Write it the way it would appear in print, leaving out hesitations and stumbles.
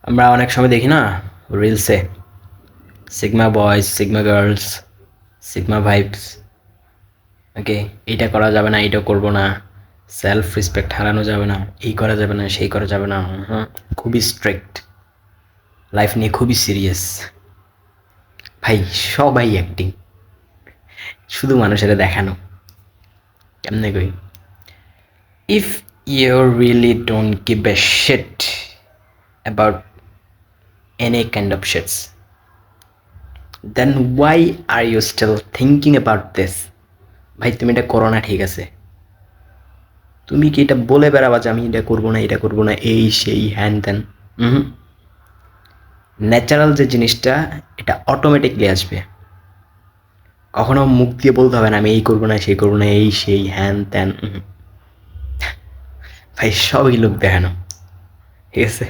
আমরা অনেক সময় দেখি না রিলসে sigma boys, sigma girls, sigma vibes, okay, এইটা করা যাবে না, এইটা করব না, সেলফ রেসপেক্ট হারানো যাবে না, এই করা যাবে না, সেই করা যাবে না, খুবই স্ট্রিক্ট, লাইফ নিয়ে খুবই সিরিয়াস। ভাই সবাই অ্যাক্টিং, শুধু মানুষেরা দেখানো। কেমনে কই, if you really don't give a shit about any kind of shits, then why are you still thinking about this? ভাই তুমি এটা করো না, ঠিক আছে, তুমি কি এটা বলে বেড়াবা যে আমি এটা করবো না, এটা করবো না, এই সেই হ্যান ত্যান? ন্যাচারাল যে জিনিসটা, এটা অটোমেটিকলি আসবে। কখনো মুখ দিয়ে বলতে হবে না আমি এই করবো না, সেই করবো না, এই সেই হ্যান ত্যান। ভাই সবই লোক দেখানো, ঠিক আছে।